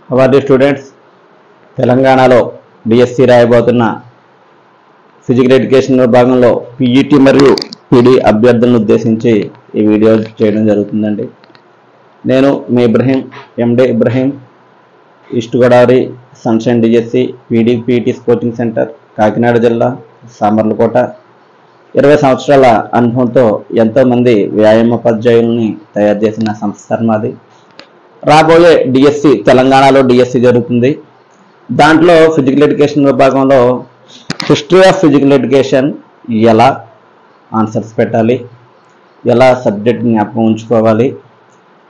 Award students తెలంగాణలో DSC రాయబోతున్న physical education విభాగంలో పీఈటీ మరియు పీడీ అభ్యర్థులను ఉద్దేశించి ఈ వీడియో చేయడం జరుగుతుందండి. నేను మీ Ibrahim, MD Ibrahim, east Godavari sunshine DSC PD PETs coaching centre, Kakinada జిల్లా, సామర్లకోట. 20 సంవత్సరాల అనుభవంతో ఎంతోమంది వ్యాయామోపాధ్యాయుల్ని తయారు చేసిన సంస్థ మాది. రాబోయే డిఎస్సి, తెలంగాణలో డిఎస్సి జరుగుతుంది. దాంట్లో ఫిజికల్ ఎడ్యుకేషన్ విభాగంలో హిస్టరీ ఆఫ్ ఫిజికల్ ఎడ్యుకేషన్ ఎలా ఆన్సర్స్ పెట్టాలి, ఎలా సబ్జెక్ట్ జ్ఞాపకం ఉంచుకోవాలి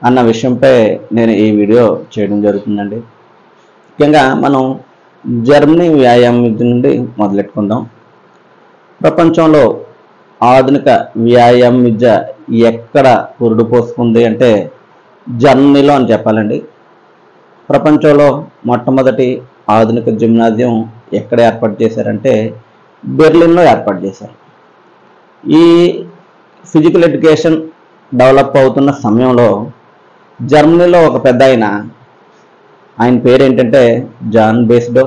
అన్న విషయంపై నేను ఈ వీడియో చేయడం జరుగుతుందండి. ముఖ్యంగా మనం జర్మనీ వ్యాయామ విద్య నుండి మొదలెట్టుకుందాం. ప్రపంచంలో ఆధునిక వ్యాయామ విద్య ఎక్కడ పురుడు పోసుకుంది అంటే జర్మనీలో అని చెప్పాలండి. ప్రపంచంలో మొట్టమొదటి ఆధునిక జిమ్నాజియం ఎక్కడ ఏర్పాటు చేశారంటే బెర్లిన్లో ఏర్పాటు చేశారు. ఈ ఫిజికల్ ఎడ్యుకేషన్ డెవలప్ అవుతున్న సమయంలో జర్మనీలో ఒక పెద్ద ఆయన పేరు ఏంటంటే జాన్ బేస్డో.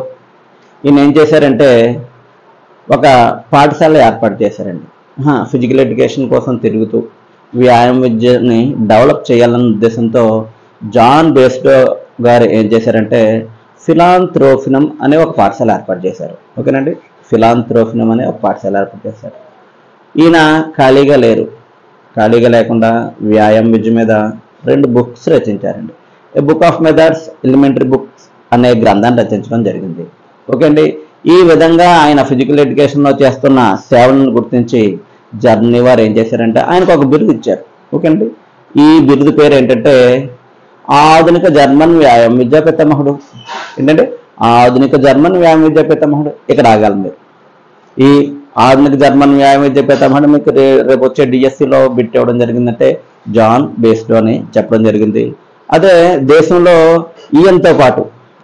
ఈయన ఏం చేశారంటే ఒక పాఠశాల ఏర్పాటు చేశారండి. ఫిజికల్ ఎడ్యుకేషన్ కోసం తిరుగుతూ వ్యాయామ విద్యని డెవలప్ చేయాలన్న ఉద్దేశంతో జాన్ బేస్డో గారు ఏం చేశారంటే ఫిలాంథ్రోపినం అనే ఒక పాఠశాల ఏర్పాటు చేశారు. ఓకేనండి, ఫిలాంథ్రోపినం అనే ఒక పాఠశాల ఏర్పాటు చేశారు. ఈయన ఖాళీగా లేరు. ఖాళీగా లేకుండా వ్యాయామ విద్య మీద 2 బుక్స్ రచించారండి. A book of methods, elementary books అనే గ్రంథాన్ని రచించడం జరిగింది. ఓకే అండి, ఈ విధంగా ఆయన ఫిజికల్ ఎడ్యుకేషన్లో చేస్తున్న సేవలను గుర్తించి జర్మనీ వారు ఏం చేశారంటే ఆయనకు ఒక బిరుదు ఇచ్చారు. ఓకే అండి, ఈ బిరుదు పేరు ఏంటంటే ఆధునిక జర్మన్ వ్యాయామ విద్యా పితామహుడు. ఏంటంటే ఆధునిక జర్మన్ వ్యాయామ విద్యా పితామహుడు. ఇక్కడ ఆగాలి మీరు. ఈ ఆధునిక జర్మన్ వ్యాయామ విద్యా పితామహుడు మీకు రేపు వచ్చే డిఎస్సిలో బిట్ ఇవ్వడం జరిగిందంటే జాన్ బేస్డో అని చెప్పడం జరిగింది. అదే దేశంలో ఈయనతో పాటు,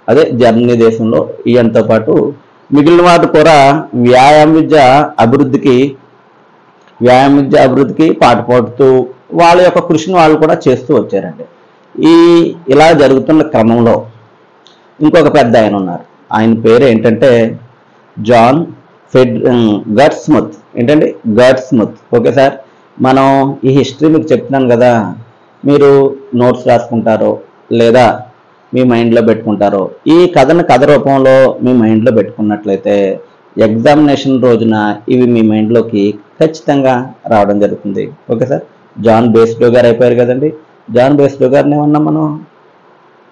అదే జర్మనీ దేశంలో ఈయనతో పాటు మిగిలిన వాటి కూడా వ్యాయామ విద్య అభివృద్ధికి పాటుపడుతూ వాళ్ళ యొక్క కృషిని వాళ్ళు కూడా చేస్తూ వచ్చారండి. ఇలా జరుగుతున్న క్రమంలో ఇంకొక పెద్ద ఆయన ఉన్నారు. ఆయన పేరు ఏంటంటే జాన్ గట్స్ముత్. ఏంటండి గట్స్ముత్. ఓకే సార్, మనం ఈ హిస్టరీ మీకు చెప్తున్నాను కదా, మీరు నోట్స్ రాసుకుంటారో లేదా మీ మైండ్లో పెట్టుకుంటారో, ఈ కథ రూపంలో మీ మైండ్లో పెట్టుకున్నట్లయితే ఎగ్జామినేషన్ రోజున ఇవి మీ మైండ్లోకి ఖచ్చితంగా రావడం జరుగుతుంది. ఓకే సార్, జాన్ బేస్డో గారు అయిపోయారు కదండి. జాన్ బేస్డో గారిని ఏమన్నాం మనం,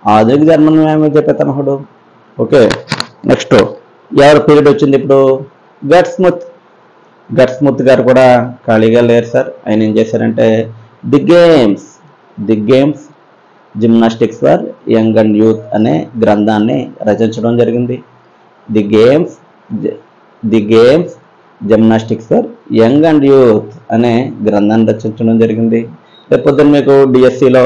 ఆధునిక జర్మన్ వ్యాయామ విద్యా పితామహుడు. ఓకే, నెక్స్ట్ ఎవరి పీరియడ్ వచ్చింది ఇప్పుడు, గట్స్ముత్ గారు కూడా ఖాళీగా లేరు సార్. ఆయన ఏం చేశారంటే the games gymnastics for young and youth అనే గ్రంథాన్ని రచించడం జరిగింది. The games gymnastics for young and youth అనే గ్రంథాన్ని రచించడం జరిగింది. రేపొద్దున మీకు డిఎస్సిలో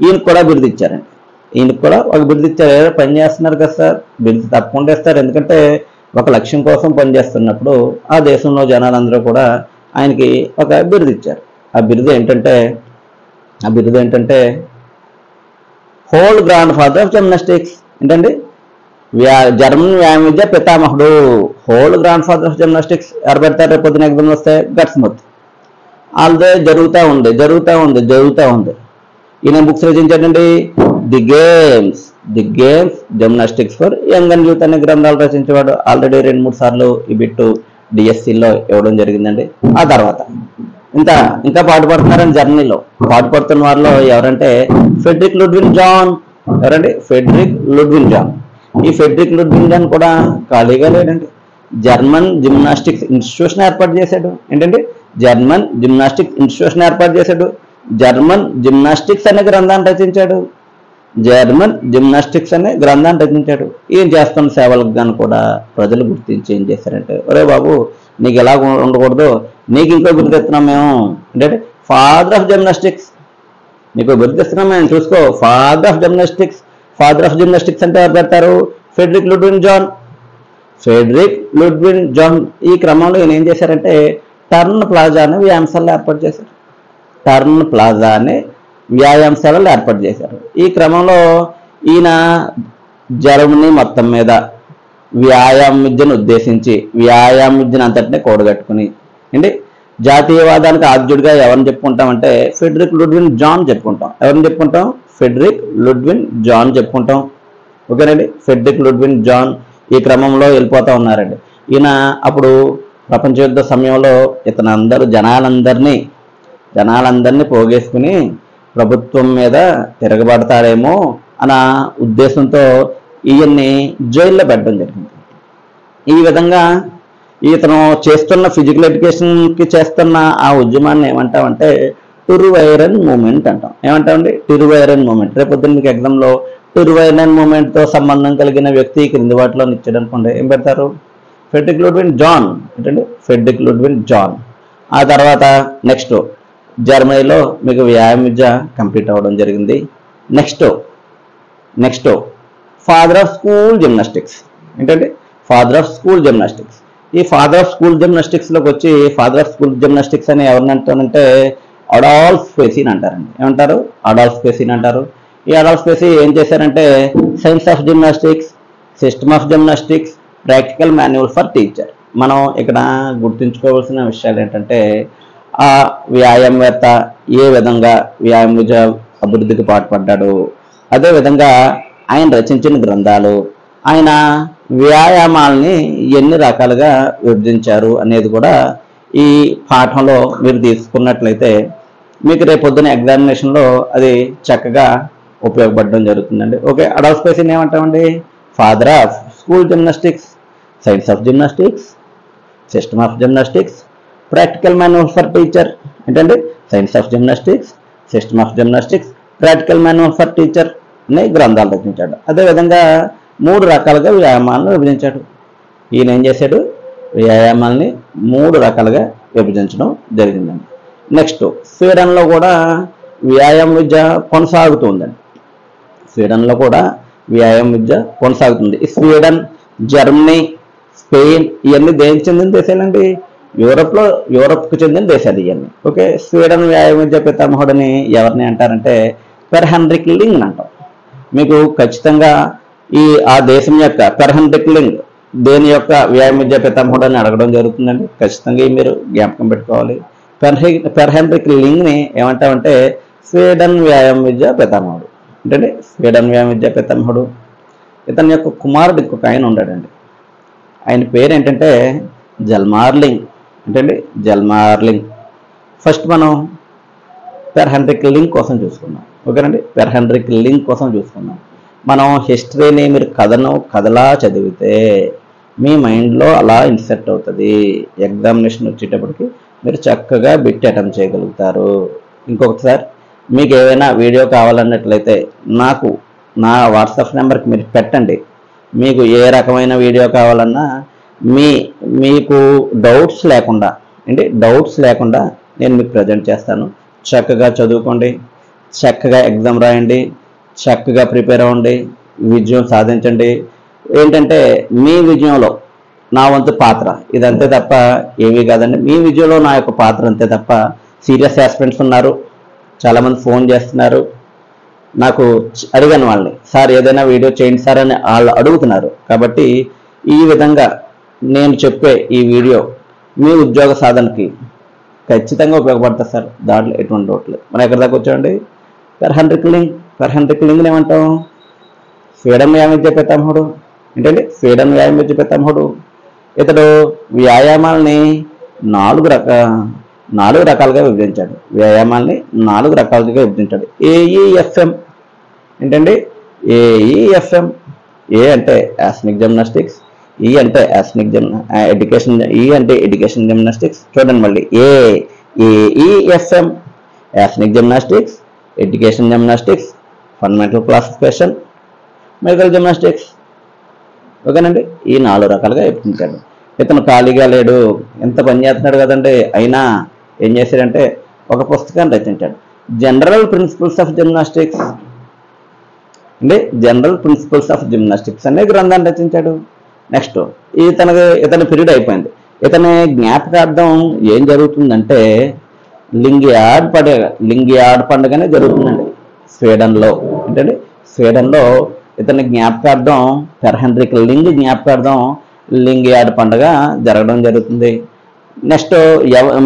ఈయనకు కూడా బిరుదు ఇచ్చారండి. ఈయనకు కూడా ఒక బిరుదు ఇచ్చారు. పని చేస్తున్నారు కదా సార్, బిరుదు తప్పకుండా ఇస్తారు. ఎందుకంటే ఒక లక్ష్యం కోసం పనిచేస్తున్నప్పుడు ఆ దేశంలో జనాలందరూ కూడా ఆయనకి ఒక బిరుదు ఇచ్చారు. ఆ బిరుదు ఏంటంటే whole grand father of gymnastics. ఏంటండి జర్మన్ వ్యాయామ విద్య పితామహుడు, whole grand father of gymnastics. ఎవరు పెడతారు రేపు పొద్దున ఎగ్జామ్ వస్తే, గట్స్ముత్. ఆల్దే జరుగుతూ ఉంది. ఈయన బుక్స్ రచించాడండి. The games gymnastics for young and youth అనే గ్రంథాలు రచించేవాడు. ఆల్రెడీ 2-3 సార్లు ఈ బిట్టు డిఎస్సిలో ఇవ్వడం జరిగిందండి. ఆ తర్వాత ఇంకా పాటుపడుతున్నారని జర్మనీలో పాటుపడుతున్న వారిలో ఎవరంటే ఫ్రెడరిక్ లుడ్విగ్ జాన్. ఎవరండి? Friedrich Ludwig Jahn. ఈ ఫ్రెడరిక్ లుడ్విగ్ జాన్ కూడా ఖాళీగా లేడండి. జర్మన్ జిమ్నాస్టిక్స్ ఇన్స్టిట్యూషన్ ఏర్పాటు చేశాడు. ఏంటంటే జర్మన్ జిమ్నాస్టిక్స్ ఇన్స్టిట్యూషన్ ఏర్పాటు చేశాడు. జర్మన్ జిమ్నాస్టిక్స్ అనే గ్రంథాన్ని రచించాడు. ఈయన చేస్తున్న సేవలకు గాను కూడా ప్రజలు గుర్తించి ఏం చేశారంటే, ఒరే బాబు నీకు ఎలా ఉండకూడదు, నీకు ఇంకో గుర్తిస్తున్నాం మేము. అంటే ఫాదర్ ఆఫ్ జిమ్నాస్టిక్స్, నీకు గుర్తిస్తున్నాం మేము, చూసుకో. ఫాదర్ ఆఫ్ జిమ్నాస్టిక్స్ అంటే ఎవరు పెడతారు? Friedrich Ludwig Jahn. ఈ క్రమంలో ఈయన ఏం చేశారంటే టర్న్ ప్లాజా అనే వ్యాయామశాలను ఏర్పాటు చేశారు. ఈ క్రమంలో ఈయన జర్మనీ మొత్తం మీద వ్యాయామ విద్యను ఉద్దేశించి వ్యాయామ విద్యను అంతటినే కూడగట్టుకుని అంటే జాతీయవాదానికి ఆద్యుడిగా ఎవరిని చెప్పుకుంటామంటే ఫెడరిక్ లుడ్విన్ జాన్ చెప్పుకుంటాం. ఎవరిని చెప్పుకుంటాం? ఫెడరిక్ లుడ్విన్ జాన్ చెప్పుకుంటాం. ఓకేనండి, ఫెడరిక్ లుడ్విన్ జాన్ ఈ క్రమంలో వెళ్ళిపోతూ ఉన్నారండి. ఈయన అప్పుడు ప్రపంచ యుద్ధ సమయంలో ఇతను జనాలందరినీ పోగేసుకుని ప్రభుత్వం మీద తిరగబడతారేమో అన్న ఉద్దేశంతో ఈయన్ని జైల్లో పెట్టడం జరిగింది. ఈ విధంగా ఇతను చేస్తున్న ఫిజికల్ ఎడ్యుకేషన్కి చేస్తున్న ఆ ఉద్యమాన్ని ఏమంటామంటే టుర్వైరన్ మూమెంట్ అంటాం. ఏమంటామండి? టుర్వైరన్ మూమెంట్. రేపొద్దున మీకు ఎగ్జామ్లో టుర్వైరన్ మూమెంట్తో సంబంధం కలిగిన వ్యక్తి క్రింది వాటిలో ఇచ్చాడు అనుకోండి, ఏం పెడతారు? Friedrich Ludwig Jahn. ఏంటండి? Friedrich Ludwig Jahn. ఆ తర్వాత నెక్స్ట్ జర్మనీలో మీకు వ్యాయామ విద్య కంప్లీట్ అవ్వడం జరిగింది. Next father of school gymnastics. ఏంటంటే ఫాదర్ ఆఫ్ స్కూల్ జిమ్నాస్టిక్స్. ఈ ఫాదర్ ఆఫ్ స్కూల్ జిమ్నాస్టిక్స్లోకి వచ్చి ఫాదర్ ఆఫ్ స్కూల్ జిమ్నాస్టిక్స్ అని ఎవరిని అంటారంటే అడాల్ఫ్ స్పేసీని అంటారండి. ఏమంటారు? అడాల్ఫ్ స్పేసీని అంటారు. ఈ అడాల్ఫ్ స్పేసీ ఏం చేశారంటే science of gymnastics, system of gymnastics, practical manual for teacher. మనం ఇక్కడ గుర్తుంచుకోవాల్సిన విషయాలు ఏంటంటే ఆ వ్యాయామవేత్త ఏ విధంగా వ్యాయామ విద్య అభివృద్ధికి పాటుపడ్డాడు, అదేవిధంగా ఆయన రచించిన గ్రంథాలు, ఆయన వ్యాయామాలని ఎన్ని రకాలుగా విభజించారు అనేది కూడా ఈ పాఠంలో మీరు తీసుకున్నట్లయితే మీకు రేపొద్దున ఎగ్జామినేషన్లో అది చక్కగా ఉపయోగపడడం జరుగుతుందండి. ఓకే, అడాల్ఫ్ స్పేసీని ఏమంటామండి? Father of school gymnastics, science of gymnastics, system of gymnastics, practical manual for teacher. ఏంటంటే science of gymnastics, system of gymnastics, practical manual for teacher అనే గ్రంథాలు రచించాడు. అదేవిధంగా 3 రకాలుగా వ్యాయామాలను విభజించాడు. ఈయన ఏం చేశాడు? వ్యాయామాలని 3 రకాలుగా విభజించడం జరిగిందండి. నెక్స్ట్ స్వీడన్లో కూడా వ్యాయామ విద్య కొనసాగుతుందండి. స్వీడన్లో కూడా వ్యాయామ విద్య కొనసాగుతుంది. ఈ స్వీడన్, జర్మనీ, స్పెయిన్ ఇవన్నీ దేనికి చెందిన దేశాలండి? యూరప్కు చెందిన దేశాలు ఇవన్నీ. ఓకే, స్వీడన్ వ్యాయామ విద్య పితామహుడని ఎవరిని అంటారంటే పెర్ హెన్రిక్ లింగ్ అంటాం. మీకు ఖచ్చితంగా ఆ దేశం యొక్క పెర్ హెన్రిక్ లింగ్ దేని యొక్క వ్యాయామ విద్య పితామహుడు అని అడగడం జరుగుతుందండి. ఖచ్చితంగా మీరు జ్ఞాపకం పెట్టుకోవాలి. పెర్ హెన్రిక్ లింగ్ని ఏమంటామంటే స్వీడన్ వ్యాయామ విద్య పితామహుడు. అంటే స్వీడన్ వ్యాయామ విద్య పితామహుడు. ఇతని యొక్క కుమారుడు ఇంకొక ఆయన ఉన్నాడండి. ఆయన పేరు ఏంటంటే జల్మార్లింగ్. ఏంటండి? జల్మార్లింగ్. ఫస్ట్ మనం పెర్ హెన్రిక్ లింగ్ కోసం చూసుకున్నాం. ఓకేనండి, పెర్ హెన్రిక్ లింగ్ కోసం చూసుకున్నాం. మనం హిస్టరీని మీరు కథలా చదివితే మీ మైండ్లో అలా ఇన్సెర్ట్ అవుతుంది. ఎగ్జామినేషన్ వచ్చేటప్పటికి మీరు చక్కగా బిట్ అటెంప్ట్ చేయగలుగుతారు. ఇంకొకసారి మీకు ఏవైనా వీడియో కావాలన్నట్లయితే నాకు నా వాట్సాప్ నెంబర్కి మీరు పెట్టండి. మీకు ఏ రకమైన వీడియో కావాలన్నా మీకు డౌట్స్ లేకుండా నేను మీకు ప్రజెంట్ చేస్తాను. చక్కగా చదువుకోండి, చక్కగా ఎగ్జామ్ రాయండి, చక్కగా ప్రిపేర్ అవ్వండి, విజయం సాధించండి. ఏంటంటే మీ విజయంలో నా వంతు పాత్ర ఇదంతే తప్ప ఏమీ కాదండి. మీ విజయంలో నా యొక్క పాత్ర అంతే తప్ప సీరియస్ ఆస్పిరెంట్స్ ఉన్నారు, చాలామంది ఫోన్ చేస్తున్నారు. నాకు అడిగాను వాళ్ళని, సార్ ఏదైనా వీడియో చేయండి సార్ అని వాళ్ళు అడుగుతున్నారు. కాబట్టి ఈ విధంగా నేను చెప్పే ఈ వీడియో మీ ఉద్యోగ సాధనకి ఖచ్చితంగా ఉపయోగపడుతుంది సార్, దాంట్లో ఎటువంటి డౌట్ లేదు. మనం ఎక్కడి దాకా వచ్చామండి? పెర్ హెన్రిక్ లింగ్ని ఏమంటాం? స్వీడన్ వ్యాయామ విద్య పితామహుడు. ఏంటంటే స్వీడన్ వ్యాయామ విద్య పితామహుడు. ఇతడు వ్యాయామాలని 4 రకాలుగా విభజించాడు. వ్యాయామాలని 4 రకాలుగా విభజించాడు. ఏఈఎఫ్ఎం. ఏంటండి? ఏఈఎఫ్ఎం. ఏ అంటే యాస్నిక్ జిమ్నాస్టిక్స్, ఈ అంటే ఎడ్యుకేషన్ జిమ్నాస్టిక్స్. చూడండి మళ్ళీ ఏఈఎఫ్ఎం, యాస్నిక్ gymnastics, education gymnastics, fundamental classification, medical gymnastics. ఓకేనండి, ఈ 4 రకాలుగా విభజించాడు. ఇతను ఖాళీగా లేడు, ఎంత పని చేస్తున్నాడు కదండి. అయినా ఏం చేశాడంటే ఒక పుస్తకాన్ని రచించాడు, జనరల్ ప్రిన్సిపల్స్ ఆఫ్ జిమ్నాస్టిక్స్. అనే గ్రంథాన్ని రచించాడు. నెక్స్ట్ ఇతని పీరియడ్ అయిపోయింది. ఇతని జ్ఞాపకార్థం ఏం జరుగుతుందంటే లింగియాడ్ పండుగనే జరుగుతుందండి స్వీడన్లో. ఏంటంటే స్వీడన్లో ఇతని జ్ఞాపకార్థం సర్ హెన్రిక్ లింగ్ జ్ఞాపకార్థం లింగ్ యార్డ్ పండుగ జరగడం జరుగుతుంది. నెక్స్ట్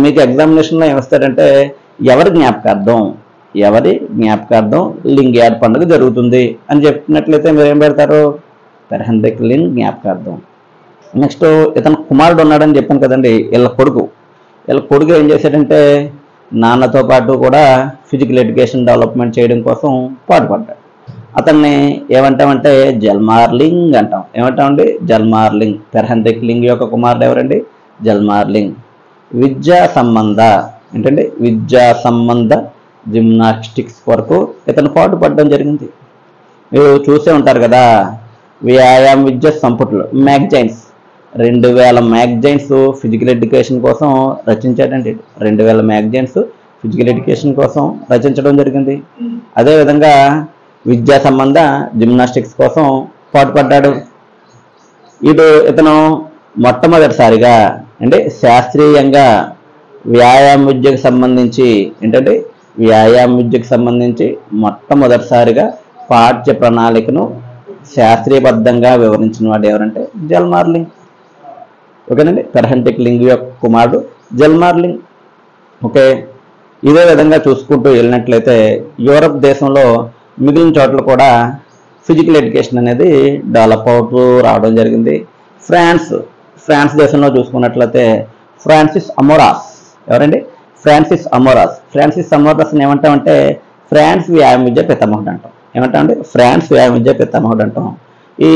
మీకు ఎగ్జామినేషన్లో ఏమిస్తారంటే ఎవరి జ్ఞాపకార్థం లింగ్ యార్డ్ పండుగ జరుగుతుంది అని చెప్పినట్లయితే మీరు ఏం పెడతారు? సర్ హెన్రిక్ లింగ్ జ్ఞాపకార్థం. నెక్స్ట్ ఇతను కుమారుడు ఉన్నాడని చెప్పాను కదండి, వీళ్ళ కొడుకు ఏం చేశాడంటే నాన్నతో పాటు కూడా ఫిజికల్ ఎడ్యుకేషన్ డెవలప్మెంట్ చేయడం కోసం పాటుపడ్డాడు. అతన్ని ఏమంటామంటే జల్మార్లింగ్ అంటాం. ఏమంటామండి? జల్మార్లింగ్. సర్ హెన్రిక్ లింగ్ యొక్క కుమారుడు ఎవరండి? జల్మార్లింగ్. విద్యా సంబంధ జిమ్నాస్టిక్స్ వరకు ఇతను పాటుపడడం జరిగింది. మీరు చూసే ఉంటారు కదా, వ్యాయామ విద్య సంపుట్లు మ్యాగజైన్స్ 2000 మ్యాగజైన్స్ ఫిజికల్ ఎడ్యుకేషన్ కోసం రచించాడండి. 2000 మ్యాగజైన్స్ ఫిజికల్ ఎడ్యుకేషన్ కోసం రచించడం జరిగింది. అదేవిధంగా విద్యా సంబంధ జిమ్నాస్టిక్స్ కోసం పాటుపడ్డాడు. ఇతను మొట్టమొదటిసారిగా అంటే శాస్త్రీయంగా వ్యాయామ విద్యకు సంబంధించి మొట్టమొదటిసారిగా పాఠ్య ప్రణాళికను శాస్త్రీయబద్ధంగా వివరించిన వాడు ఎవరంటే జల్మార్లింగ్. ఓకేనండి, సర్ హెన్రిక్ లింగ్ యొక్క కుమారుడు జల్మార్లింగ్. ఓకే, ఇదే విధంగా చూసుకుంటూ వెళ్ళినట్లయితే యూరప్ దేశంలో మిగిలిన చోట్ల కూడా ఫిజికల్ ఎడ్యుకేషన్ అనేది డెవలప్ అవుతూ రావడం జరిగింది. ఫ్రాన్స్ దేశంలో చూసుకున్నట్లయితే ఫ్రాన్సిస్ అమోరాస్. ఎవరండి? ఫ్రాన్సిస్ అమోరాస్ ఏమంటామంటే ఫ్రాన్స్ వ్యాయామ విద్య పితామహుడు అంటాం. ఏమంటామంటే ఫ్రాన్స్ వ్యాయామ విద్య పితామహుడు అంటాం. ఈ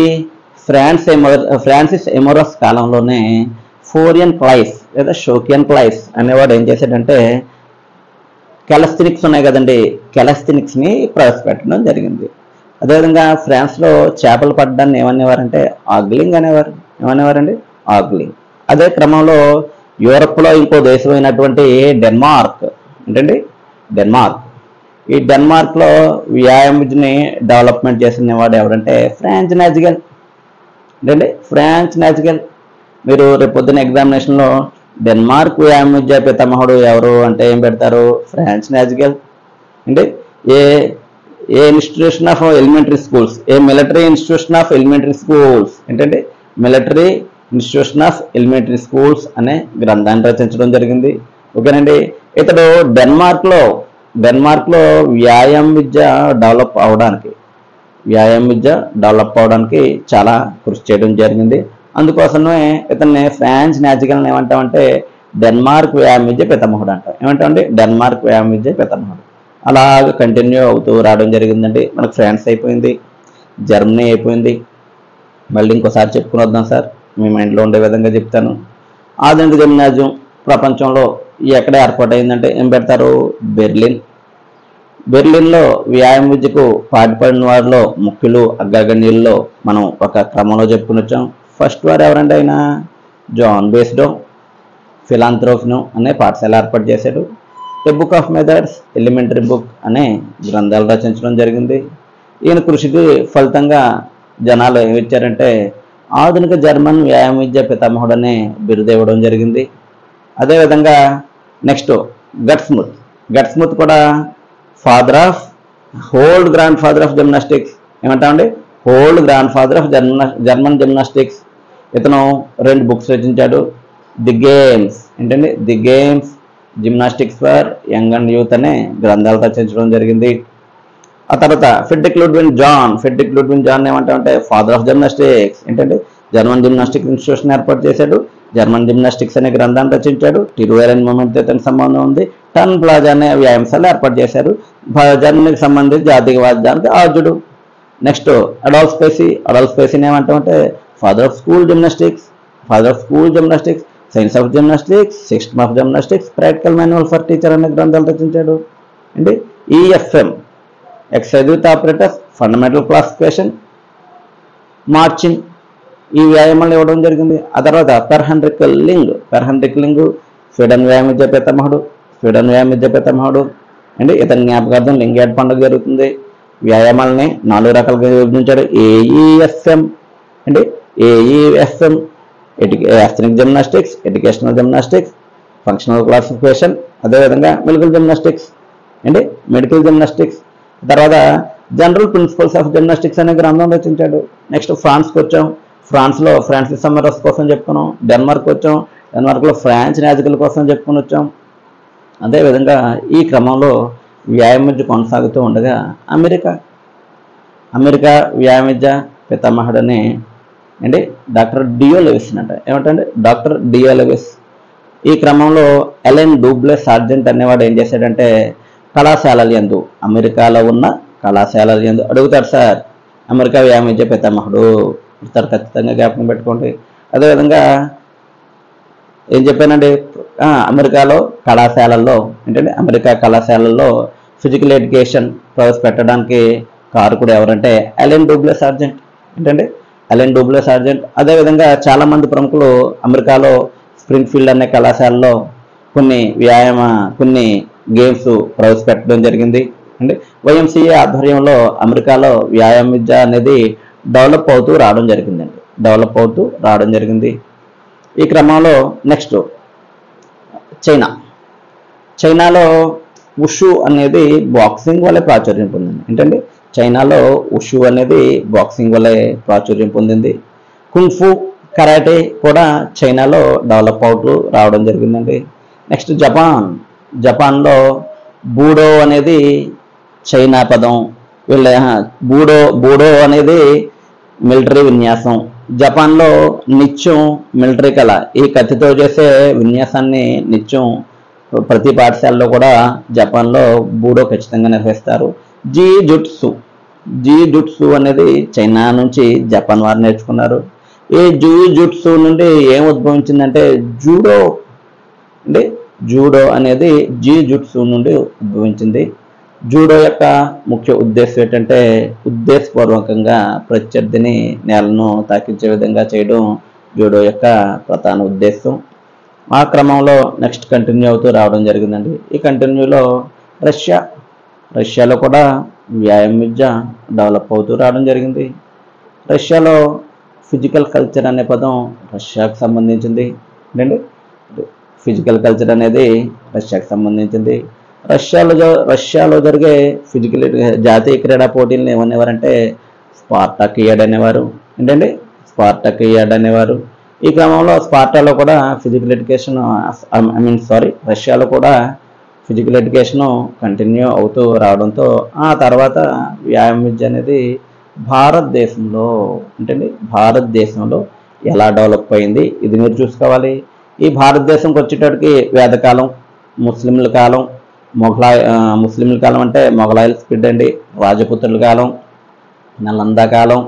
ఫ్రాన్సిస్ అమోరాస్ కాలంలోనే ఫోరియన్ క్లైస్ లేదా షోకియన్ క్లైస్ అనేవాడు ఏం చేశాడంటే కెలస్థెనిక్స్ ఉన్నాయి కదండి, కెలస్థెనిక్స్ని ప్రవేశపెట్టడం జరిగింది. అదేవిధంగా ఫ్రాన్స్లో చేపలు పడ్డాన్ని ఏమనేవారంటే ఆగ్లింగ్ అనేవారు. ఏమనేవారండి? ఆగ్లింగ్. అదే క్రమంలో యూరప్లో ఇంకో దేశం అయినటువంటి డెన్మార్క్. ఏంటండి? డెన్మార్క్. ఈ డెన్మార్క్లో వ్యాయామ విద్యని డెవలప్మెంట్ చేసిన వాడు ఎవరంటే ఫ్రాన్స్ నాజిగల్. ఏంటండి? ఫ్రాన్స్ నాజిగల్. మీరు రేపు పొద్దున్న ఎగ్జామినేషన్లో డెన్మార్క్ వ్యాయామ విద్య పితామహుడు ఎవరు అంటే ఏం పెడతారు? Franz Nachtegall. అంటే a institution of elementary schools, military institution of elementary schools. ఏంటంటే military institution of elementary schools అనే గ్రంథాన్ని రచించడం జరిగింది. ఓకేనండి, ఇతడు డెన్మార్క్లో వ్యాయామ విద్య డెవలప్ అవడానికి చాలా కృషి చేయడం జరిగింది. అందుకోసమే ఇతన్ని ఫ్రాన్స్ నాజిగల్ని ఏమంటామంటే డెన్మార్క్ వ్యాయామ విద్య పితామహుడు అంటాం. ఏమంటామండి? డెన్మార్క్ వ్యాయామ విద్య పితామహుడు. అలాగ కంటిన్యూ అవుతూ రావడం జరిగిందండి. మనకు ఫ్రాన్స్ అయిపోయింది, జర్మనీ అయిపోయింది. మళ్ళీ ఇంకోసారి చెప్పుకుని వద్దాం సార్, మీ మైండ్లో ఉండే విధంగా చెప్తాను. ఆధునిక జిమ్నాజియం ప్రపంచంలో ఎక్కడ ఏర్పాటైందంటే ఏం పెడతారు? బెర్లిన్లో వ్యాయామ విద్యకు పాటుపడిన వారిలో ముఖ్యులు అగ్రగణ్యుల్లో మనం ఒక క్రమంలో చెప్పుకుని వచ్చాం. ఫస్ట్ వారు ఎవరంటే ఆయన జాన్ బేస్డో ఫిలాంథ్రోపినో అనే పాఠశాల ఏర్పాటు చేశాడు. A book of methods, elementary book అనే గ్రంథాలు రచించడం జరిగింది. ఈయన కృషికి ఫలితంగా జనాలు ఏమి ఇచ్చారంటే ఆధునిక జర్మన్ వ్యాయామ విద్య పితామహుడు అనే బిరుదు ఇవ్వడం జరిగింది. అదేవిధంగా నెక్స్ట్ గట్స్ముత్ కూడా గ్రాండ్ ఫాదర్ ఆఫ్ జిమ్నాస్టిక్స్. ఏమంటామండి? Hold grandfather of German gymnastics. ఇతను 2 బుక్స్ రచించాడు. ది గేమ్స్ ఏంటండి? The games, gymnastics for young and youth అనే గ్రంథాలు రచించడం జరిగింది. ఆ తర్వాత ఫెడ్రిక్ లూడ్విగ్ జాన్ ఏమంటామంటే ఫాదర్ ఆఫ్ జిమ్నాస్టిక్స్. ఏంటంటే జర్మన్ జిమ్నాస్టిక్స్ ఇన్స్టిట్యూషన్ ఏర్పాటు చేశాడు. జర్మన్ జిమ్నాస్టిక్స్ అనే గ్రంథాన్ని రచించాడు. టిరువెరన్ మూమెంట్ ఇతనికి సంబంధం ఉంది. టన్ ప్లాజా అనే వ్యాయామశాల ఏర్పాటు చేశారు. జర్మనీకి సంబంధించి జాతీయవాదానికి ఆర్జుడు. నెక్స్ట్ అడాల్ఫ్ స్పేసీని ఏమంటామంటే father of school gymnastics, science of gymnastics, system of gymnastics, practical manual for teacher అనే గ్రంథాలు రచించాడు. అంటే EFM, exercise with operators, fundamental classification, marching, ఈ వ్యాయామాలు ఇవ్వడం జరిగింది. ఆ తర్వాత సర్ హెన్రిక్ లింగ్ స్వీడన్ వ్యాయామ విద్య పితామహుడు. అంటే ఇతని జ్ఞాపకార్థం లింగ్ యార్డ్ పండుగ జరుగుతుంది. వ్యాయామాలని 4 రకాలుగా విభజించాడు. ఏఈఎఫ్ఎం అంటే ethnic gymnastics, educational gymnastics, functional classification, అదేవిధంగా మెడికల్ జిమ్నాస్టిక్స్. తర్వాత జనరల్ ప్రిన్సిపల్స్ ఆఫ్ జిమ్నాస్టిక్స్ అనే గ్రంథం రచించాడు. నెక్స్ట్ ఫ్రాన్స్కి వచ్చాం. ఫ్రాన్స్లో ఫ్రాన్సిస్ సమరస్ కోసం చెప్పుకున్నాం. డెన్మార్క్ వచ్చాం. డెన్మార్క్లో ఫ్రాన్స్ నాజికల్ కోసం చెప్పుకొని వచ్చాం. అదేవిధంగా ఈ క్రమంలో వ్యాయామ విద్య కొనసాగుతూ ఉండగా అమెరికా వ్యాయామ విద్య పితామహుడని అంటే డాక్టర్ డియో లెవిస్ అంట. ఏమంటే డాక్టర్ డియో లెవిస్. ఈ క్రమంలో ఎలెన్ డూబ్లే సార్జెంట్ అనేవాడు ఏం చేశాడంటే కళాశాలల యందు, అమెరికాలో ఉన్న కళాశాలల యందు అడుగుతాడు, సార్ అమెరికా వ్యాయామ విద్య పితామహుడు ఇస్తారు, ఖచ్చితంగా జ్ఞాపకం పెట్టుకోండి. అదేవిధంగా ఏం చెప్పానండి, అమెరికాలో కళాశాలల్లో ఏంటంటే అమెరికా కళాశాలల్లో ఫిజికల్ ఎడ్యుకేషన్ ప్రవేశపెట్టడానికి కారకుడు ఎవరంటే ఎలెన్ డూబ్లే సార్జెంట్. ఏంటంటే ఎలెన్ డూబ్లే సార్జెంట్. అదేవిధంగా చాలామంది ప్రముఖులు అమెరికాలో స్ప్రింగ్ ఫీల్డ్ అనే కళాశాలలో కొన్ని గేమ్స్ ప్రవేశపెట్టడం జరిగింది. అంటే వైఎంసీఏ ఆధ్వర్యంలో అమెరికాలో వ్యాయామ విద్య అనేది డెవలప్ అవుతూ రావడం జరిగింది. ఈ క్రమంలో నెక్స్ట్ చైనాలో ఉషు అనేది బాక్సింగ్ వల్లే ప్రాచుర్యం పొందింది. ఏంటంటే చైనాలో ఉషు అనేది బాక్సింగ్ వల్లే ప్రాచుర్యం పొందింది. కుంగ్ఫు కరాటే కూడా చైనాలో డెవలప్ అవుతూ రావడం జరిగిందండి. నెక్స్ట్ జపాన్లో బూడో అనేది చైనా పదం. బూడో అనేది మిలిటరీ విన్యాసం. జపాన్లో నిత్యం మిలిటరీ కళ, ఈ కత్తితో చేసే విన్యాసాన్ని నిత్యం ప్రతి పాఠశాలలో కూడా జపాన్లో బూడో ఖచ్చితంగా నిర్వహిస్తారు. జీ జుట్సు అనేది చైనా నుంచి జపాన్ వారు నేర్చుకున్నారు. ఈ జుట్సు నుండి ఏం ఉద్భవించిందంటే జూడో అనేది జీ జుట్సు నుండి ఉద్భవించింది. జూడో యొక్క ముఖ్య ఉద్దేశం ఏంటంటే ఉద్దేశపూర్వకంగా ప్రత్యర్థిని నేలను తాకించే విధంగా చేయడం జూడో యొక్క ప్రధాన ఉద్దేశం. ఆ క్రమంలో నెక్స్ట్ కంటిన్యూ అవుతూ రావడం జరిగిందండి. ఈ కంటిన్యూలో రష్యాలో కూడా వ్యాయామ విద్య డెవలప్ అవుతూ రావడం జరిగింది. రష్యాలో ఫిజికల్ కల్చర్ అనే పదం రష్యాకు సంబంధించింది. ఏంటంటే ఫిజికల్ కల్చర్ అనేది రష్యాకు సంబంధించింది. రష్యాలో జరిగే ఫిజికల్ జాతీయ క్రీడా పోటీలను ఏమనేవారంటే స్పార్టాకియాడ్ అనేవారు. ఏంటంటే స్పార్టాకియాడ్ అనేవారు. ఈ క్రమంలో స్పార్టాలో కూడా ఫిజికల్ ఎడ్యుకేషన్ రష్యాలో కూడా ఫిజికల్ ఎడ్యుకేషన్ కంటిన్యూ అవుతూ రావడంతో ఆ తర్వాత వ్యాయామ విద్య అనేది భారతదేశంలో ఎలా డెవలప్ అయింది ఇది మీరు చూసుకోవాలి. ఈ భారతదేశంకి వచ్చేటప్పటికి వేదకాలం, ముస్లింల కాలం అంటే మొఘలాయల స్పీడ్ అండి, రాజపుత్రుల కాలం, నలంద కాలం,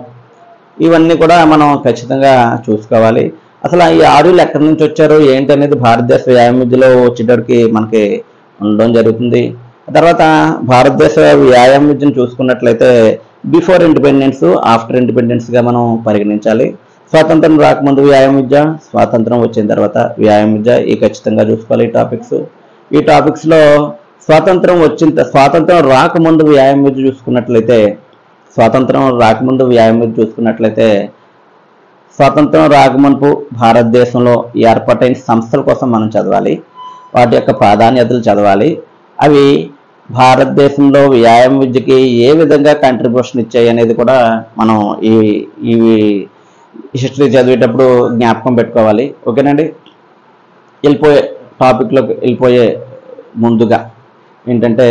ఇవన్నీ కూడా మనం ఖచ్చితంగా చూసుకోవాలి. అసలు ఈ ఆర్యులు ఎక్కడి నుంచి వచ్చారు ఏంటి అనేది భారతదేశ వ్యాయామ విద్యలో వచ్చేటప్పటికి మనకి ఉండడం జరుగుతుంది. తర్వాత భారతదేశ వ్యాయామ విద్యను చూసుకున్నట్లయితే బిఫోర్ ఇండిపెండెన్స్, ఆఫ్టర్ ఇండిపెండెన్స్గా మనం పరిగణించాలి. స్వాతంత్రం రాకముందు వ్యాయామ విద్య, స్వాతంత్రం వచ్చిన తర్వాత వ్యాయామ విద్య, ఈ ఖచ్చితంగా చూసుకోవాలి ఈ టాపిక్స్లో. స్వాతంత్రం రాకముందు వ్యాయామ విద్య చూసుకున్నట్లయితే స్వాతంత్రం రాకముందు భారతదేశంలో ఏర్పాటైన సంస్థల కోసం మనం చదవాలి, వాటి యొక్క ప్రాధాన్యతలు చదవాలి. అవి భారతదేశంలో వ్యాయామ విద్యకి ఏ విధంగా కంట్రిబ్యూషన్ ఇచ్చాయి అనేది కూడా మనం ఈ హిస్టరీ చదివేటప్పుడు జ్ఞాపకం పెట్టుకోవాలి. ఓకేనండి. టాపిక్లోకి వెళ్ళిపోయే ముందుగా ఏంటంటే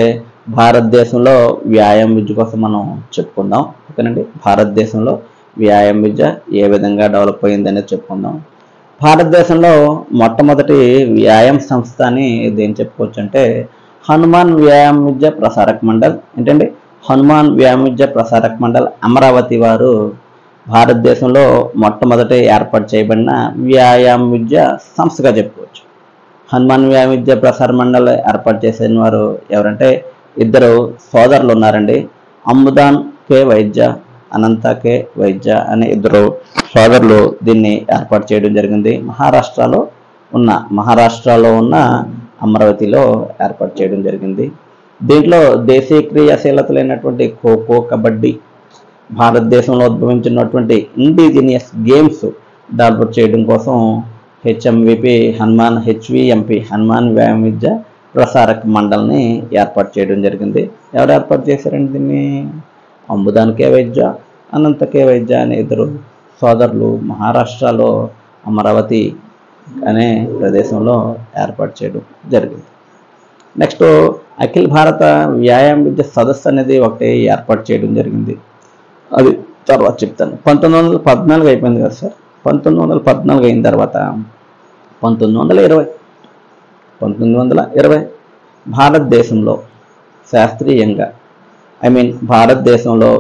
భారతదేశంలో వ్యాయామ విద్య కోసం మనం చెప్పుకుందాం. ఓకేనండి. భారతదేశంలో వ్యాయామ విద్య ఏ విధంగా డెవలప్ అయింది అనేది చెప్పుకుందాం. భారతదేశంలో మొట్టమొదటి వ్యాయామ సంస్థ అని దేని చెప్పుకోవచ్చు అంటే హనుమాన్ వ్యాయామ విద్య ప్రసారక మండల్. ఏంటంటే హనుమాన్ వ్యాయామ విద్య ప్రసారక మండల్ అమరావతి వారు భారతదేశంలో మొట్టమొదటి ఏర్పాటు చేయబడిన వ్యాయామ విద్య సంస్థగా చెప్పుకోవచ్చు. హనుమాన్ వ్యాయామ విద్య ప్రసార మండలి ఏర్పాటు చేసిన వారు ఎవరంటే ఇద్దరు సోదరులు ఉన్నారండి. అమ్ముదాన్ కే వైద్య, అనంత కే వైద్య అనే ఇద్దరు సోదరులు దీన్ని ఏర్పాటు చేయడం జరిగింది. మహారాష్ట్రలో ఉన్న అమరావతిలో ఏర్పాటు చేయడం జరిగింది. దీంట్లో దేశీయ క్రియాశీలతలైనటువంటి ఖోఖో, కబడ్డీ, భారతదేశంలో ఉద్భవించినటువంటి ఇండిజినియస్ గేమ్స్ డెవలప్ చేయడం కోసం హెచ్ఎంవిపి హెచ్విఎంపి హనుమాన్ వ్యాయామ విద్య ప్రసారక మండలిని ఏర్పాటు చేయడం జరిగింది. ఎవరు ఏర్పాటు చేశారండి దీన్ని? అంబుదానికే వైద్య అనంతకే వైద్య అనే ఇద్దరు సోదరులు మహారాష్ట్రలో అమరావతి అనే ప్రదేశంలో ఏర్పాటు చేయడం జరిగింది. నెక్స్ట్ అఖిల భారత వ్యాయామ విద్య సదస్సు అనేది ఒకటి ఏర్పాటు చేయడం జరిగింది. అది తర్వాత చెప్తాను. 1914 అయిపోయింది కదా సార్. 1914 అయిన తర్వాత 1920 భారతదేశంలో శాస్త్రీయంగా భారతదేశంలో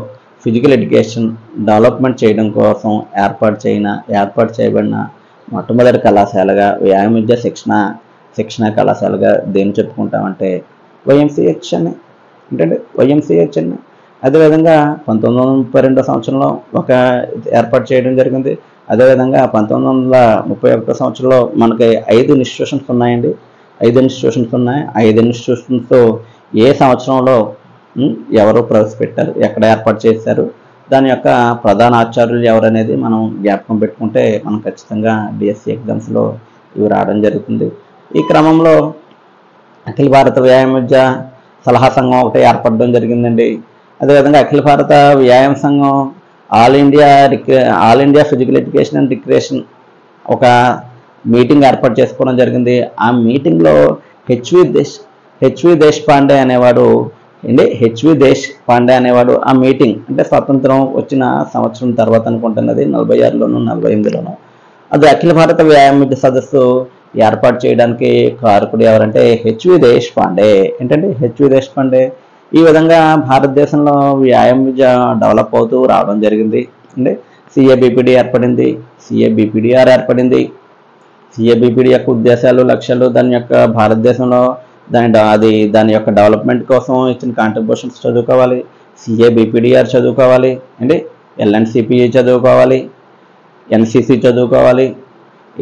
ఫిజికల్ ఎడ్యుకేషన్ డెవలప్మెంట్ చేయడం కోసం ఏర్పాటు చేయబడిన మొట్టమొదటి కళాశాలగా వ్యాయామ విద్య శిక్షణ కళాశాలగా దేన్ని చెప్పుకుంటామంటే వైఎంసిహెచ్ అని. ఏంటంటే వైఎంసిహెచ్ అని. అదేవిధంగా 1932 సంవత్సరంలో ఒక ఏర్పాటు చేయడం జరిగింది. అదేవిధంగా 1931 సంవత్సరంలో మనకి 5 ఇన్స్టిట్యూషన్స్ ఉన్నాయండి. 5 ఇన్స్టిట్యూషన్స్ ఉన్నాయి. 5 ఇన్స్టిట్యూషన్స్తో ఏ సంవత్సరంలో ఎవరు ప్రవేశపెట్టారు, ఎక్కడ ఏర్పాటు చేశారు, దాని యొక్క ప్రధాన ఆచార్యులు ఎవరనేది మనం జ్ఞాపకం పెట్టుకుంటే మనం ఖచ్చితంగా డిఎస్సి ఎగ్జామ్స్లో ఇవి రావడం జరుగుతుంది. ఈ క్రమంలో అఖిల భారత వ్యాయామ విద్య సలహా సంఘం ఒకటి ఏర్పడడం జరిగిందండి. అదేవిధంగా అఖిల భారత వ్యాయామ సంఘం all India physical education and recreation ఒక మీటింగ్ ఏర్పాటు చేసుకోవడం జరిగింది. ఆ మీటింగ్లో హెచ్వి దేశపాండే అనేవాడు ఆ మీటింగ్ అంటే స్వతంత్రం వచ్చిన సంవత్సరం తర్వాత అనుకుంటున్నది 46లోనూ 48లోనూ అది అఖిల భారత వ్యాయామ విద్య సదస్సు ఏర్పాటు చేయడానికి కారకుడు ఎవరంటే హెచ్వి దేశపాండే. ఏంటంటే హెచ్వి దేశపాండే. ఈ విధంగా భారతదేశంలో వ్యాయామ విద్య డెవలప్ అవుతూ రావడం జరిగింది. అంటే సిఏబిపిడి ఏర్పడింది, సిఏబిపిడిఆర్ ఏర్పడింది. సిఏబిపిడి యొక్క ఉద్దేశాలు, లక్ష్యాలు, దాని యొక్క భారతదేశంలో దాని యొక్క డెవలప్మెంట్ కోసం ఇచ్చిన కాంట్రిబ్యూషన్స్ చదువుకోవాలి. సిఏబిపిడిఆర్ చదువుకోవాలి. అంటే ఎల్ఎన్సిపిఈ చదువుకోవాలి, ఎన్సిసి చదువుకోవాలి,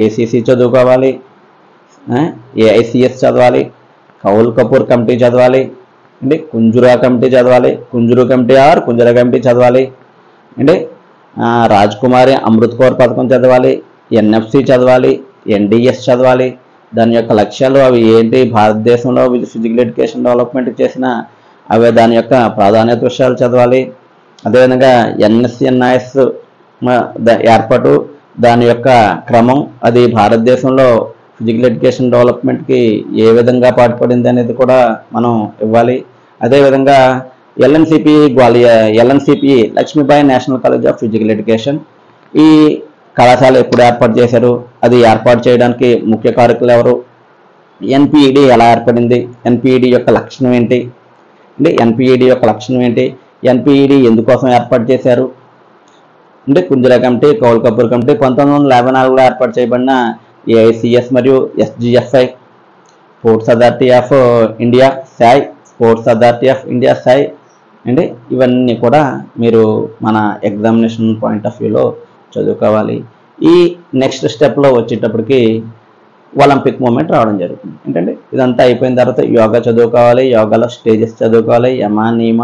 ఏసీసీ చదువుకోవాలి, ఏఐసిఎస్ చదవాలి, కౌల్ కపూర్ కమిటీ చదవాలి, అంటే కుంజురా కమిటీ చదవాలి, కుంజురు కమిటీ ఆర్ కుంజరా కమిటీ చదవాలి, అంటే రాజ్కుమారి అమృత్ కౌర్ పథకం చదవాలి, ఎన్ఎఫ్సి చదవాలి, ఎన్డిఎస్ చదవాలి. దాని యొక్క లక్ష్యాలు అవి ఏంటి, భారతదేశంలో ఫిజికల్ ఎడ్యుకేషన్ డెవలప్మెంట్ చేసిన అవి దాని యొక్క ప్రాధాన్యత విషయాలు చదవాలి. అదేవిధంగా ఎన్ఎస్ఎన్ఐఎస్ ఏర్పాటు, దాని యొక్క క్రమం, అది భారతదేశంలో ఫిజికల్ ఎడ్యుకేషన్ డెవలప్మెంట్కి ఏ విధంగా పాటుపడింది అనేది కూడా మనం ఇవ్వాలి. అదేవిధంగా LNCPE Lakshmibai national college of physical education ఈ కళాశాల ఎప్పుడు ఏర్పాటు చేశారు, అది ఏర్పాటు చేయడానికి ముఖ్య కారకులు ఎవరు, ఎన్పిఈడి ఎలా ఏర్పడింది, ఎన్పిఈడి యొక్క లక్షణం ఏంటి, అంటే ఎన్పిఈడి యొక్క లక్షణం ఏంటి, ఎన్పిఈడి ఎందుకోసం ఏర్పాటు చేశారు, అంటే కుంజరా కమిటీ, కౌల్ కపూర్ కమిటీ 1954లో ఏర్పాటు చేయబడిన ఏఐసిఎస్ మరియు SGFI, sports authority of India Sai, sports authority of India Sai. అంటే ఇవన్నీ కూడా మీరు మన ఎగ్జామినేషన్ పాయింట్ ఆఫ్ వ్యూలో చదువుకోవాలి. ఈ నెక్స్ట్ స్టెప్లో వచ్చేటప్పటికి ఒలింపిక్ మూమెంట్ రావడం జరుగుతుంది. ఏంటంటే ఇదంతా అయిపోయిన తర్వాత యోగా చదువుకోవాలి, యోగాలో స్టేజెస్ చదువుకోవాలి, యమ, నియమ,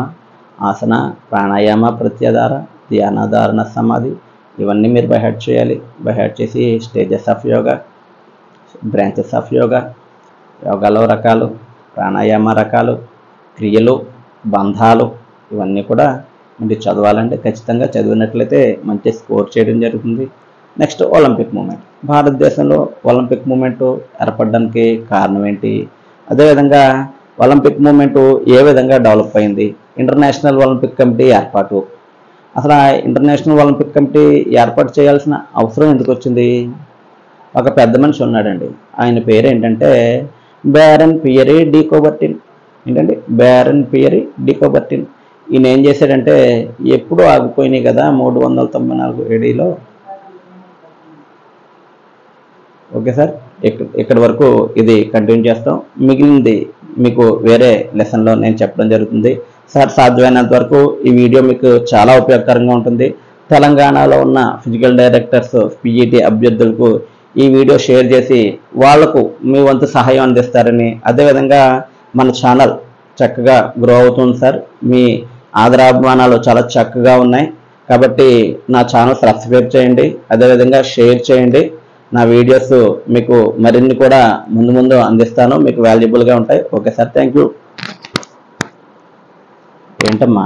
ఆసన, ప్రాణాయామ, ప్రత్యాధార, ధ్యానధారణ, సమాధి, ఇవన్నీ మీరు బై హార్ట్ చేయాలి. బై హార్ట్ చేసి stages of yoga, branches of yoga, యోగాలో రకాలు, ప్రాణాయామ రకాలు, క్రియలు, బంధాలు, ఇవన్నీ కూడా మీరు చదవాలంటే ఖచ్చితంగా చదివినట్లయితే మంచి స్కోర్ చేయడం జరుగుతుంది. Next Olympic moment. భారతదేశంలో ఒలింపిక్ మూమెంట్ ఏర్పడడానికి కారణం ఏంటి, అదేవిధంగా ఒలింపిక్ మూమెంట్ ఏ విధంగా డెవలప్ అయింది, ఇంటర్నేషనల్ ఒలింపిక్ కమిటీ ఏర్పాటు, అసలు ఆ ఇంటర్నేషనల్ ఒలింపిక్ కమిటీ ఏర్పాటు చేయాల్సిన అవసరం ఎందుకు వచ్చింది. ఒక పెద్ద మనిషి ఉన్నాడండి, ఆయన పేరు ఏంటంటే బ్యారన్ పియరీ డి కోబర్టిన్. ఏంటంటే బ్యారన్ పియరీ డి కోబర్టిన్. ఈయన ఏం చేశాడంటే ఎప్పుడూ ఆగిపోయినాయి కదా 394 ఏడీలో. ఓకే సార్, ఇక్కడ వరకు ఇది కంటిన్యూ చేస్తాం. మిగిలింది మీకు వేరే లెసన్లో నేను చెప్పడం జరుగుతుంది. సార్ సాధ్యమైనంత వరకు ఈ వీడియో మీకు చాలా ఉపయోగకరంగా ఉంటుంది. తెలంగాణలో ఉన్న ఫిజికల్ డైరెక్టర్స్, పిఈటి అభ్యర్థులకు ఈ వీడియో షేర్ చేసి వాళ్లకు మీ వంతు సహాయం అందిస్తారని, అదేవిధంగా మన ఛానల్ చక్కగా గ్రో అవుతుంది సార్. మీ ఆదరాభిమానాలు చాలా చక్కగా ఉన్నాయి కాబట్టి నా ఛానల్ సబ్స్క్రైబ్ చేయండి, అదేవిధంగా షేర్ చేయండి. నా వీడియోస్ మీకు మరిన్ని కూడా ముందు అందిస్తాను, మీకు వాల్యుబుల్గా ఉంటాయి. Okay sir, thank you. ఏంటమ్మా